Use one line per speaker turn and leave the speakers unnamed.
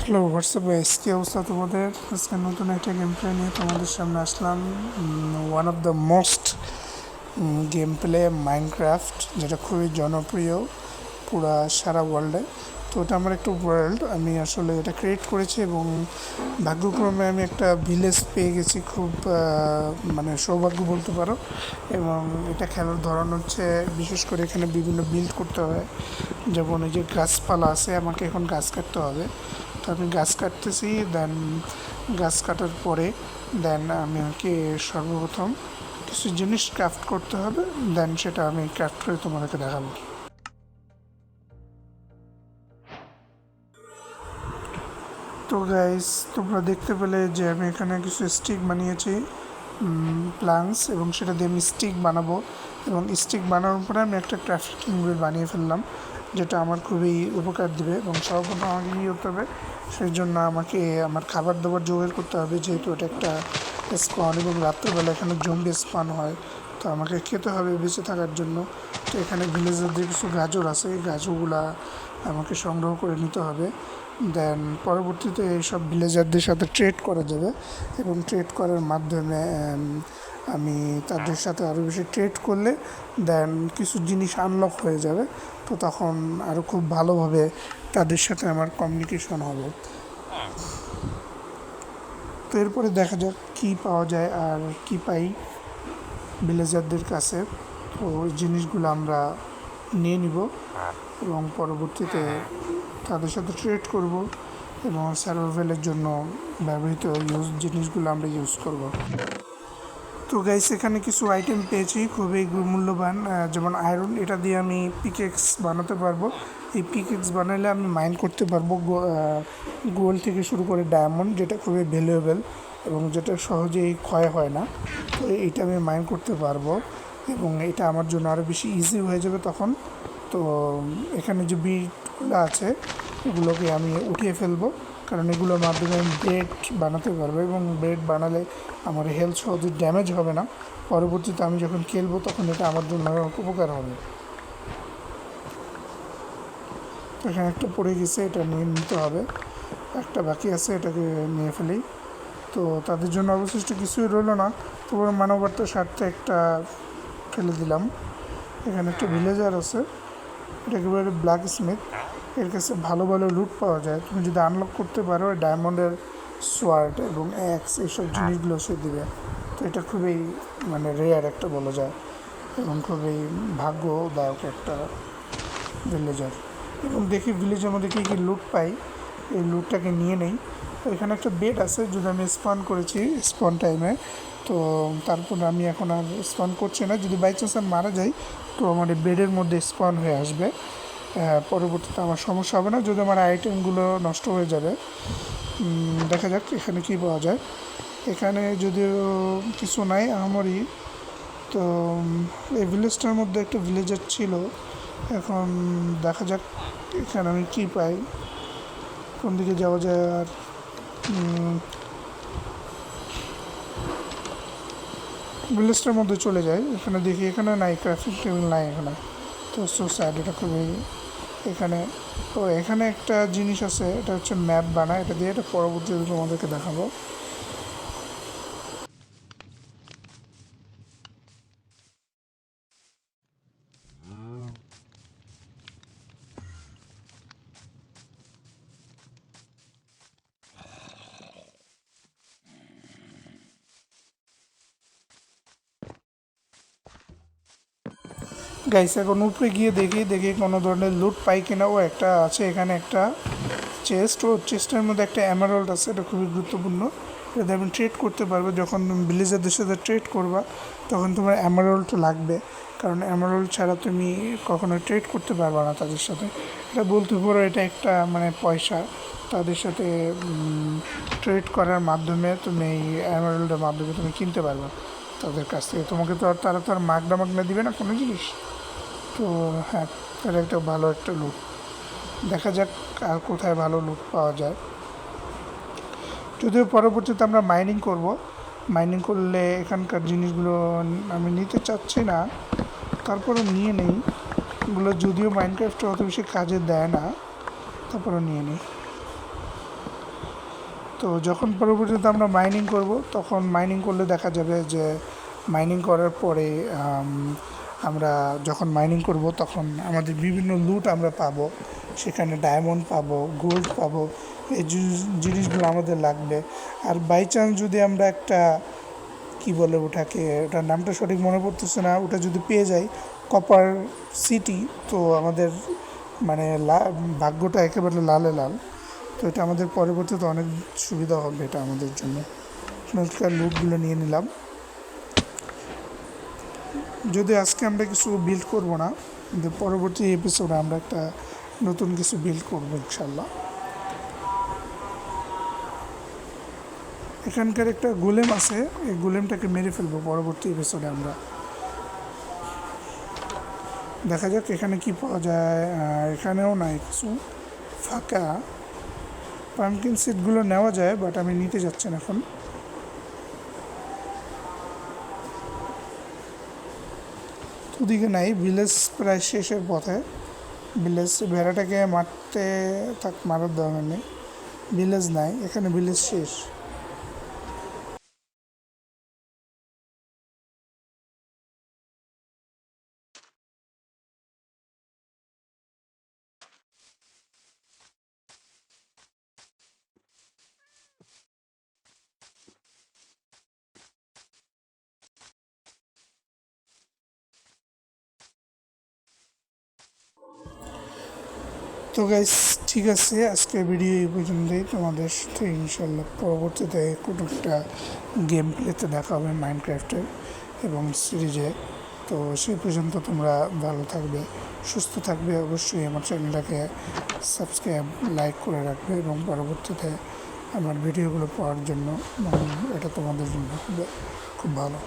Hello WhatsApp guys, কী অবস্থা তোমাদের? আজকে নতুন একটা গেম প্লে নিয়ে তোমাদের সামনে আসলাম। One of the most game play Minecraft, যেটা খুবই জনপ্রিয় পুরা সারা ওয়ার্ল্ডে। তো এটা আমার একটা ওয়ার্ল্ড, আমি আসলে এটা ক্রিয়েট করেছি এবং ভাগ্যক্রমে আমি একটা ভিলেজ পেয়ে গেছি। খুব মানে সৌভাগ্য বলতে পারো। এবং এটা খেলার ধরন হচ্ছে, বিশেষ করে এখানে বিভিন্ন বিল্ড করতে হয়। যেমন এই যে গাছপালা আছে, আমাকে এখন গাছ কাটতে হবে। তো আমি গাছ কাটতেছি, দেন গাছ কাটার পরে আমি আমাকে সর্বপ্রথম কিছু জিনিস ক্রাফট করতে হবে, দেন সেটা আমি ক্রাফট করে তোমাদেরকে দেখাবো। তো গাইস, তোমরা দেখতে পেলে যে আমি এখানে কিছু স্টিক বানিয়েছি, প্লাঙ্কস, এবং সেটা দিয়ে আমি স্টিক বানাবো। এবং স্টিক বানানোর পরে আমি একটা ক্রাফটিং টেবিল বানিয়ে ফেললাম, যেটা আমার খুবই উপকার দেবে। এবং সর্বপ্রথম আমাকে কী করতে হবে, সেই জন্য আমাকে আমার খাবার দাবার জোগাড় করতে হবে, যেহেতু এটা একটা স্পন এবং রাত্রেবেলা এখানে জম্বি স্পন হয়। তো আমাকে খেতে হবে বেঁচে থাকার জন্য। তো এখানে ভিলেজারদের কিছু গাজর আছে, এই গাজরগুলা আমাকে সংগ্রহ করে নিতে হবে। দেন পরবর্তীতে এইসব ভিলেজারদের সাথে ট্রেড করা যাবে, এবং ট্রেড করার মাধ্যমে আমি তাদের সাথে আরও বেশি ট্রেড করলে দেন কিছু জিনিস আনলক হয়ে যাবে। তো তখন আরও খুব ভালোভাবে তাদের সাথে আমার কমিউনিকেশন হবে। তো এরপরে দেখা যাক কী পাওয়া যায় আর কী পাই ভিলেজারদের কাছে। তো ওই জিনিসগুলো আমরা নিয়ে নিব এবং পরবর্তীতে তাদের সাথে ট্রেড করব, এবং সার্ভাইভালের জন্য ব্যবহৃত জিনিসগুলো আমরা ইউজ করব। তো গাইস, এখানে কিছু আইটেম পেয়েছি খুবই মূল্যবান, যেমন আয়রন। এটা দিয়ে আমি পিকেক্স বানাতে পারবো। এই পিকেক্স বানালে আমি মাইন করতে পারবো গোল্ড থেকে শুরু করে ডায়মন্ড, যেটা খুবই ভ্যালুয়েবল এবং যেটা সহজেই ক্ষয় হয় না। তো এইটা আমি মাইন করতে পারবো, এবং এটা আমার জন্য আরও বেশি ইজি হয়ে যাবে তখন। তো এখানে যে বিটগুলো আছে এগুলোকে আমি উঠিয়ে ফেলবো, কারণ এগুলোর মাধ্যমে আমি ব্রেড বানাতে পারবো, এবং ব্রেড বানালে আমার হেলথ সহজে ড্যামেজ হবে না। পরবর্তীতে আমি যখন খেলবো তখন এটা আমার জন্য উপকার হবে। এখানে একটা পড়ে গেছে, এটা নিয়ে নিতে হবে। একটা বাকি আছে, এটাকে নিয়ে ফেলি। তো তাদের জন্য অবশিষ্ট কিছুই রইলো না, তারপর মানবতার স্বার্থে একটা ফেলে দিলাম। এখানে একটা ভিলেজার আছে, এটা একেবারে ব্ল্যাক স্মিথ। এর কাছে ভালো ভালো লুট পাওয়া যায়, তুমি যদি আনলক করতে পারো ডায়মন্ডের সোয়ার্ড এবং অ্যাক্স, এইসব জিনিসগুলো সে দেবে। তো এটা খুবই মানে রেয়ার একটা বলা যায়, এবং খুবই ভাগ্যদায়ক একটা ভিলেজার। এবং দেখি ভিলেজের মধ্যে কী কী লুট পাই, এই লুটটাকে নিয়ে নেই। তো এখানে একটা বেড আছে, যদি আমি স্পন করেছি স্পন টাইমে, তো তারপর আমি এখন আর স্পন করছি না। যদি বাই চান্স আমি মারা যাই, তো আমার এই বেডের মধ্যে স্পন হয়ে আসবে। পরবর্তীতে আমার সমস্যা হবে না, যদি আমার আইটেমগুলো নষ্ট হয়ে যাবে। দেখা যাক এখানে কী পাওয়া যায়। এখানে যদিও কিছু নাই আহামরি। তো এই ভিলেজটার মধ্যে একটা ভিলেজার ছিল, এখন দেখা যাক এখানে আমি কী পাই, কোন দিকে যাওয়া যায়। আর ভিলেজটার মধ্যে চলে যাই, এখানে দেখি এখানে নাই, ক্রাফটিং টেবিল নাই এখানে। তো স্যাড, এটা খুবই এখানে। তো এখানে একটা জিনিস আছে, এটা হচ্ছে ম্যাপ বানায়, এটা দিয়ে এটা পরবর্তীতে তোমাদেরকে দেখাবো। গাইস, এখন উপরে গিয়ে দেখি কোনো ধরনের লুট পাই কিনা। ও একটা আছে এখানে একটা চেস্ট, ও চেস্টের মধ্যে একটা এমারল্ড আছে, এটা খুবই গুরুত্বপূর্ণ। এটা আমি ট্রেড করতে পারবো, যখন ভিলেজারদের সাথে ট্রেড করবা তখন তোমার এমারল্ড লাগবে, কারণ এমারল্ড ছাড়া তুমি কখনো ট্রেড করতে পারবা না তাদের সাথে। এটা বলতে পারো এটা একটা মানে পয়সা, তাদের সাথে ট্রেড করার মাধ্যমে তুমি এই এমারল্ডের মাধ্যমে তুমি কিনতে পারবা তাদের কাছ থেকে। তোমাকে তো আর তারা তো আর মাগনা দিবে না কোনো জিনিস। তো হ্যাঁ, এটা একটা ভালো একটা লুট। দেখা যাক আর কোথায় ভালো লুট পাওয়া যায়। যদিও পরবর্তীতে আমরা মাইনিং করব, মাইনিং করলে এখানকার জিনিসগুলো আমি নিতে চাচ্ছি না, তারপরে নিয়ে নেই। এগুলো যদিও মাইনক্রাফটে অত বেশি কাজে দেয় না, তারপরে নিয়ে নিই। তো যখন পরবর্তীতে আমরা মাইনিং করব, তখন মাইনিং করলে দেখা যাবে যে মাইনিং করার পরে আমরা যখন মাইনিং করব তখন আমাদের বিভিন্ন লুট আমরা পাবো, সেখানে ডায়মন্ড পাবো, গোল্ড পাবো, এই জিনিসগুলো আমাদের লাগবে। আর বাই চান্স যদি আমরা একটা কি বলে ওটাকে, ওটার নামটা সঠিক মনে পড়তেছে না, ওটা যদি পেয়ে যাই কপার সিটি, তো আমাদের মানে ভাগ্যটা একেবারে লালে লাল। তো এটা আমাদের পরবর্তীতে অনেক সুবিধা হবে, এটা আমাদের জন্য। চমৎকার লুটগুলো নিয়ে নিলাম। যদি আজকে আমরা কিছু বিল্ড করব না, কিন্তু পরবর্তী এপিসোডে আমরা একটা নতুন কিছু বিল্ড করবো ইনশাল্লাহ। এখানকার একটা গোলেম আছে, এই গোলেমটাকে মেরে ফেলবো পরবর্তী এপিসোডে আমরা। দেখা যাক এখানে কি পাওয়া যায়। এখানেও নাই কিছু, ফাঁকা। পাম্পকিন সিডগুলো নেওয়া যায়, বাট আমি নিতে যাচ্ছি না এখন। ওদিকে নাই, ভিলেজ প্রায় শেষের পথে। ভিলেজ ভেড়াটাকে মারতে মারার দরকার নেই, ভিলেজ নাই এখানে, ভিলেজ শেষ। তো গাইস ঠিক আছে, আজকে ভিডিও এই পর্যন্তই। তোমাদের সাথে ইনশাল্লাহ পরবর্তীতে কোনো একটা গেম প্লেতে দেখা হবে মাইনক্রাফটের এবং সিরিজে। তো সেই পর্যন্ত তোমরা ভালো থাকবে, সুস্থ থাকবে। অবশ্যই আমার চ্যানেলটাকে সাবস্ক্রাইব, লাইক করে রাখবে এবং পরবর্তীতে আমার ভিডিওগুলো পাওয়ার জন্য, এটা তোমাদের জন্য খুব ভালো।